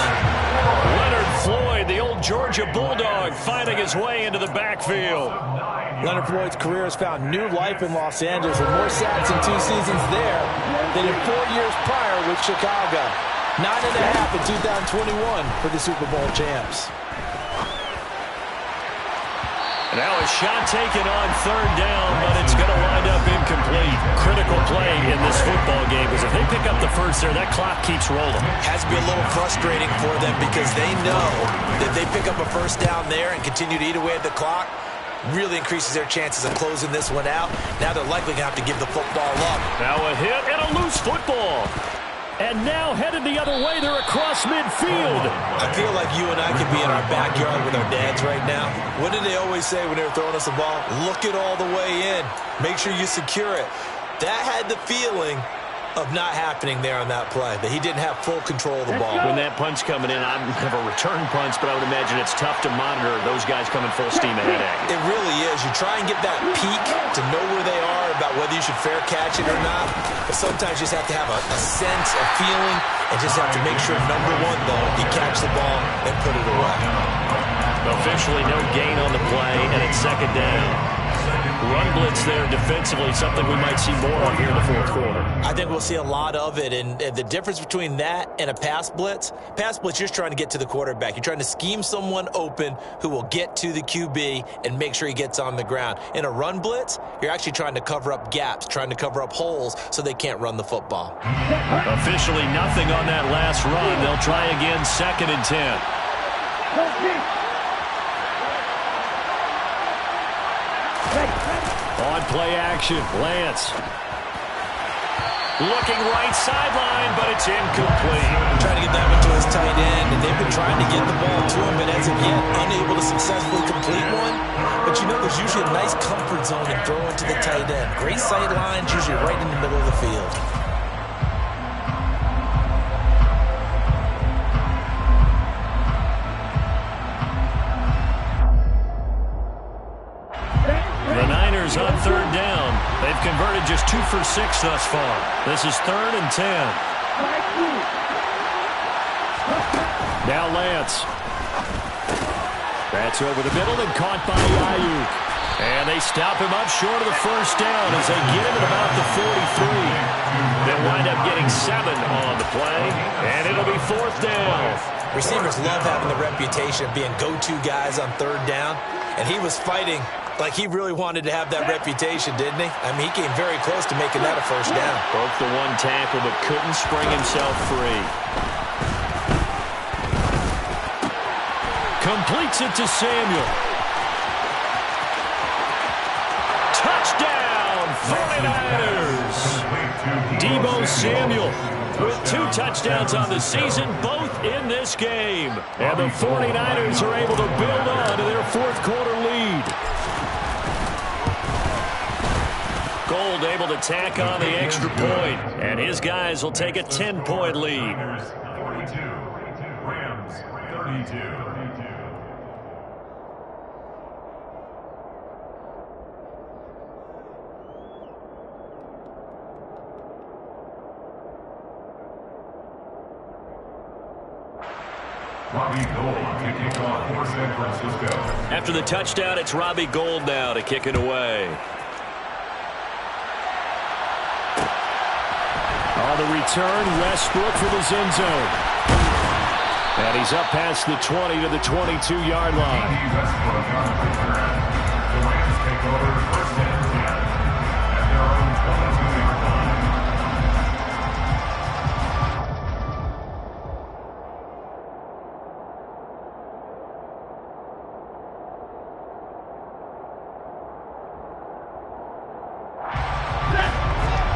Leonard Floyd, the old Georgia Bulldog, finding his way into the backfield. Leonard Floyd's career has found new life in Los Angeles with more sacks in 2 seasons there than in 4 years prior with Chicago. 9.5 in 2021 for the Super Bowl champs. Now a shot taken on third down, but it's going to wind up incomplete. Critical play in this football game, because if they pick up the first there, that clock keeps rolling. Has to be a little frustrating for them because they know that they pick up a first down there and continue to eat away at the clock, really increases their chances of closing this one out. Now they're likely going to have to give the football up. Now a hit and a loose football. And now headed the other way, they're across midfield. I feel like you and I could be in our backyard with our dads right now. What did they always say when they were throwing us the ball? Look it all the way in. Make sure you secure it. That had the feeling of not happening there on that play, that he didn't have full control of the ball. When that punch coming in, I have a return punch, but I would imagine it's tough to monitor those guys coming full steam ahead at you. It really is. You try and get that peek to know where they are, about whether you should fair catch it or not, but sometimes you just have to have a sense, a feeling, and just have to make sure, number one, though, you catch the ball and put it away. Officially no gain on the play, and it's second down. Run blitz there defensively, something we might see more of here in the fourth quarter. I think we'll see a lot of it, and the difference between that and a pass blitz, you're just trying to get to the quarterback. You're trying to scheme someone open who will get to the QB and make sure he gets on the ground. In a run blitz, you're actually trying to cover up gaps, trying to cover up holes so they can't run the football. Officially nothing on that last run. They'll try again, 2nd and 10. On play action, Lance. Looking right sideline, but it's incomplete. Trying to get that one to his tight end, and they've been trying to get the ball to him, but as of yet, unable to successfully complete one. But you know, there's usually a nice comfort zone in throwing to the tight end. Great sight lines, usually right in the middle of the field. The Niners on third down. They've converted just 2 for 6 thus far. This is 3rd and 10. Now Lance. That's over the middle and caught by Ayuk. And they stop him up short of the first down as they get him at about the 43. They'll wind up getting 7 on the play, and it'll be 4th down. Receivers love having the reputation of being go-to guys on third down, and he was fighting like he really wanted to have that reputation, didn't he? I mean, he came very close to making that a first down. Broke the one tackle, but couldn't spring himself free. Completes it to Samuel. Touchdown, 49ers! Deebo Samuel with 2 touchdowns on the season, both in this game. And the 49ers are able to build on to their 4th quarter lead. Gold able to tack on the extra point, and his guys will take a 10-point lead. 42, Rams 32. Robbie Gould to kick off for San Francisco. After the touchdown, it's Robbie Gould now to kick it away. On the return, Westbrook from his end zone. And he's up past the 20 to the 22-yard line. Westbrook on the return. The Rams take over 1st and 10 at their own 22-yard line.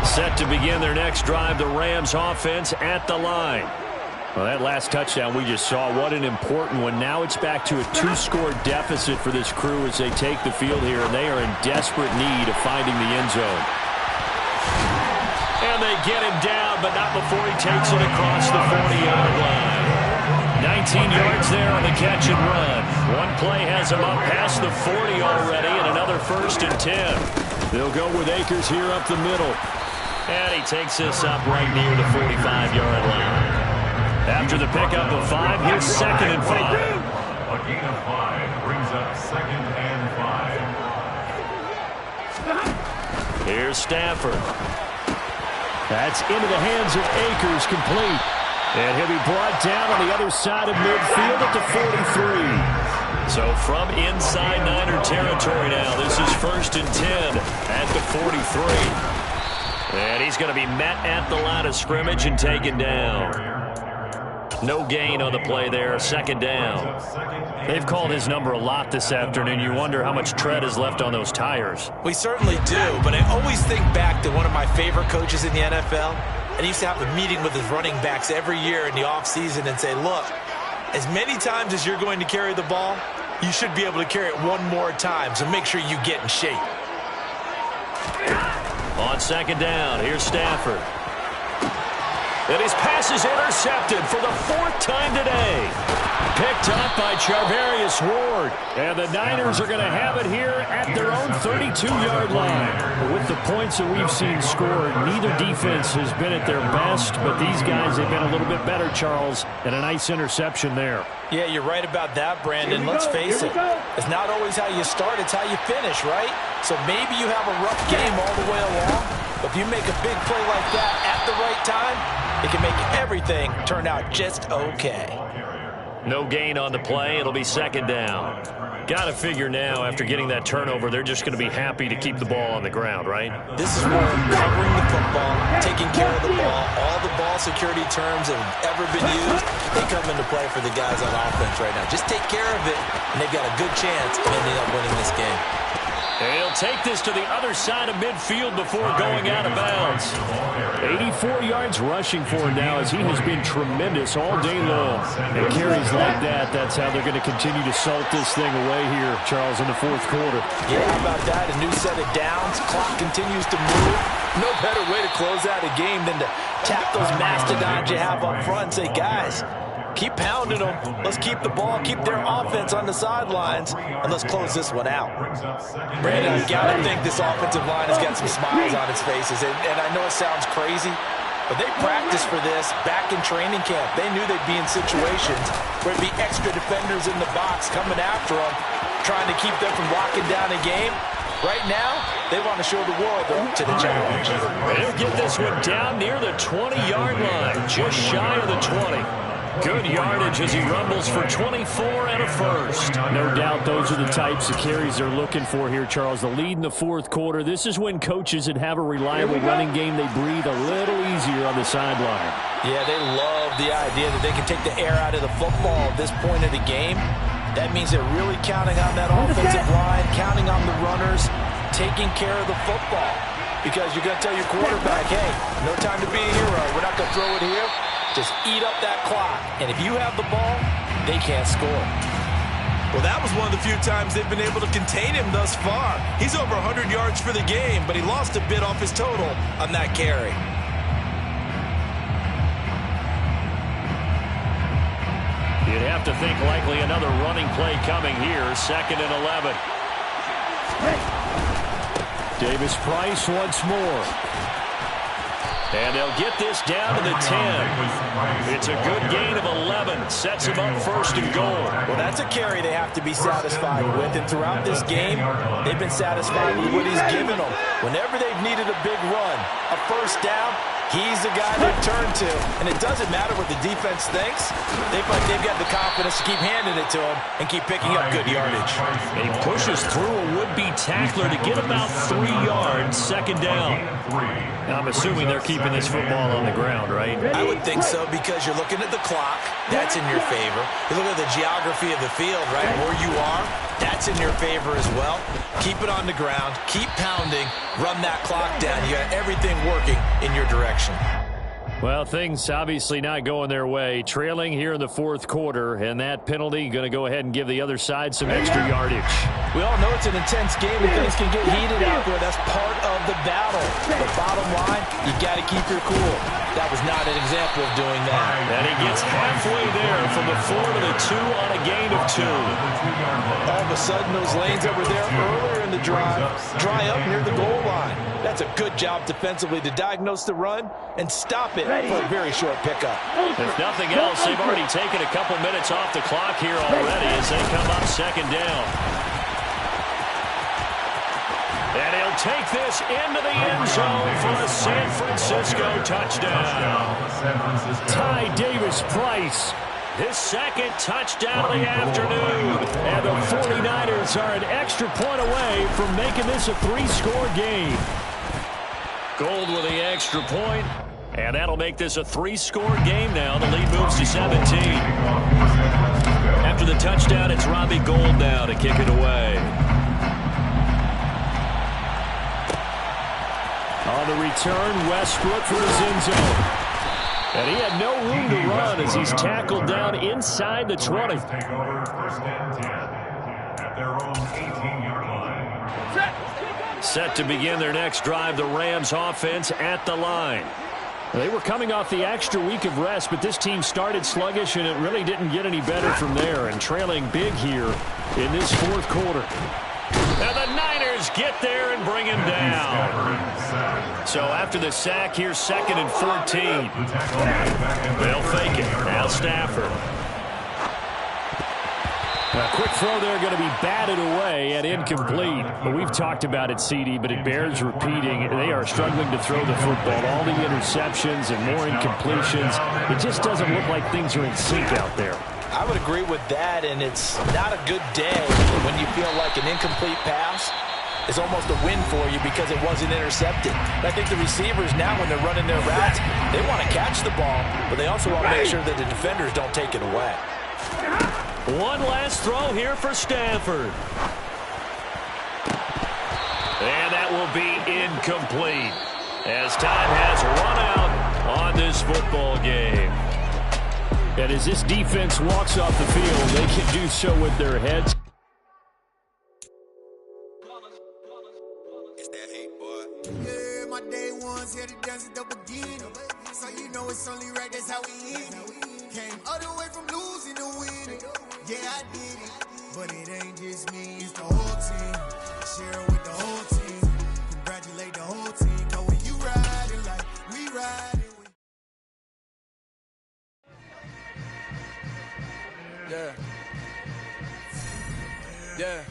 Set to begin their next drive, the Rams offense at the line. Well, that last touchdown we just saw, what an important one. Now it's back to a 2-score deficit for this crew as they take the field here, and they are in desperate need of finding the end zone. And they get him down, but not before he takes it across the 40-yard line. 19 yards there on the catch and run. One play has him up past the 40 already, and another 1st and 10. They'll go with Akers here up the middle. And he takes this up right near the 45-yard line. After the pickup of 5, here's 2nd and 5. A gain of 5 brings up 2nd and 5. Here's Stafford. That's into the hands of Akers, complete. And he'll be brought down on the other side of midfield at the 43. So from inside Niner territory now, this is 1st and 10 at the 43. And he's going to be met at the line of scrimmage and taken down. No gain on the play there, 2nd down. They've called his number a lot this afternoon. You wonder how much tread is left on those tires. We certainly do, but I always think back to one of my favorite coaches in the NFL. And he used to have a meeting with his running backs every year in the offseason and say, look, as many times as you're going to carry the ball, you should be able to carry it one more time, so make sure you get in shape. On 2nd down, here's Stafford. And his pass is intercepted for the 4th time today. Picked up by Charvarius Ward. And the Niners are going to have it here at their own 32-yard line. With the points that we've seen scored, neither defense has been at their best, but these guys have been a little bit better, Charles, and a nice interception there. Yeah, you're right about that, Brandon. Let's face it. It's not always how you start, it's how you finish, right? So maybe you have a rough game all the way along, but if you make a big play like that at the right time, it can make everything turn out just okay. No gain on the play. It'll be 2nd down. Got to figure now, after getting that turnover, they're just going to be happy to keep the ball on the ground, right? This is where covering the football, taking care of the ball, all the ball security terms that have ever been used, they come into play for the guys on offense right now. Just take care of it, and they've got a good chance of ending up winning this game. And he'll take this to the other side of midfield before going out of bounds. 84 yards rushing for him now, as he has been tremendous all day long. And carries like that, that's how they're going to continue to salt this thing away here, Charles, in the 4th quarter. Yeah, how about that? A new set of downs. Clock continues to move. No better way to close out a game than to tap those mastodons you have up front and say, guys, keep pounding them. Let's keep the ball, keep their offense on the sidelines, and let's close this one out. Brandon, you got to think this offensive line has got some smiles on its faces. And I know it sounds crazy, but they practiced for this back in training camp. They knew they'd be in situations where it'd be extra defenders in the box coming after them, trying to keep them from locking down a game. Right now, they want to show the world to the challenge. They'll get this one down near the 20-yard line, just shy of the 20. Good yardage as he rumbles for 24 and a 1st. No doubt those are the types of carries they're looking for here, Charles. The lead in the 4th quarter. This is when coaches that have a reliable running game, they breathe a little easier on the sideline. Yeah, they love the idea that they can take the air out of the football at this point of the game. That means they're really counting on that offensive line, counting on the runners, taking care of the football. Because you're going to tell your quarterback, hey, no time to be a hero. We're not going to throw it here. Just eat up that clock. And if you have the ball, they can't score. Well, that was one of the few times they've been able to contain him thus far. He's over 100 yards for the game, but he lost a bit off his total on that carry. You'd have to think likely another running play coming here. 2nd and 11. Davis Price once more. And they'll get this down to the 10. It's a good gain of 11. Sets him up 1st and goal. Well, that's a carry they have to be satisfied with. And throughout this game, they've been satisfied with what he's given them. Whenever they've needed a big run, a 1st down, he's the guy they turn to. And it doesn't matter what the defense thinks. They feel like they've got the confidence to keep handing it to him and keep picking up good yardage. And he pushes through a would-be tackler to get about 3 yards. 2nd down. Now, I'm assuming they're keeping this football on the ground, right? I would think so, because you're looking at the clock. That's in your favor. You look at the geography of the field, right? Where you are, that's in your favor as well. Keep it on the ground. Keep pounding. Run that clock down. You got everything working in your direction. Well, things obviously not going their way. Trailing here in the fourth quarter, and that penalty going to go ahead and give the other side some extra yardage. We all know it's an intense game and things can get heated out there. That's part of the battle. The bottom line, you got to keep your cool. That was not an example of doing that. And he gets halfway there from the 4 to the 2 on a gain of 2. All of a sudden, those lanes that were there earlier in the drive dry up near the goal line. That's a good job defensively to diagnose the run and stop it for a very short pickup. If nothing else, they've already taken a couple minutes off the clock here already as they come up second down. And he'll take this into the end zone for a San Francisco touchdown. Ty Davis-Price, his second touchdown of the afternoon. And the 49ers are an extra point away from making this a 3-score game. Gold with the extra point, and that'll make this a 3-score game now. The lead moves to 17. After the touchdown, it's Robbie Gould now to kick it away. On the return, Westbrook for his end zone. And he had no room to run as he's tackled down inside the 20. Take over first and 10 at their own 18-yard line. Set to begin their next drive, the Rams offense at the line. They were coming off the extra week of rest, but this team started sluggish, and it really didn't get any better from there, and trailing big here in this fourth quarter. And the Niners get there and bring him down. So after the sack, here's 2nd and 14. They'll fake it. Now Stafford. A quick throw there going to be batted away and incomplete. But we've talked about it, CD, but it bears repeating. They are struggling to throw the football. All the interceptions and more incompletions. It just doesn't look like things are in sync out there. I would agree with that, and it's not a good day when you feel like an incomplete pass is almost a win for you because it wasn't intercepted. And I think the receivers now, when they're running their routes, they want to catch the ball, but they also want to make sure that the defenders don't take it away. One last throw here for Stafford. And that will be incomplete as time has run out on this football game. And as this defense walks off the field, they can do so with their heads. It's that hate, boy. Yeah, my day ones here to dance it up again. So you know it's only right, that's how we eat. Came all the way from losing to winning. Yeah, I did it. But it ain't just me, it's the whole team. Share it with the whole team. Congratulate the whole team. Know when you riding like we riding. Yeah. Yeah.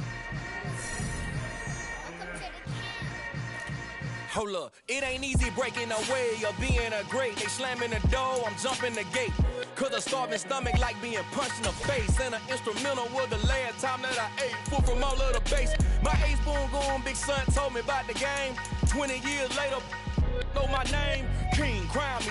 Hold up, it ain't easy breaking away or being a great. They slamming the door, I'm jumping the gate. Cause a starving stomach like being punched in the face. And an instrumental was the last time that I ate food from all of the base. My ace spoon going, big son told me about the game. 20 years later, know my name, King, crown me.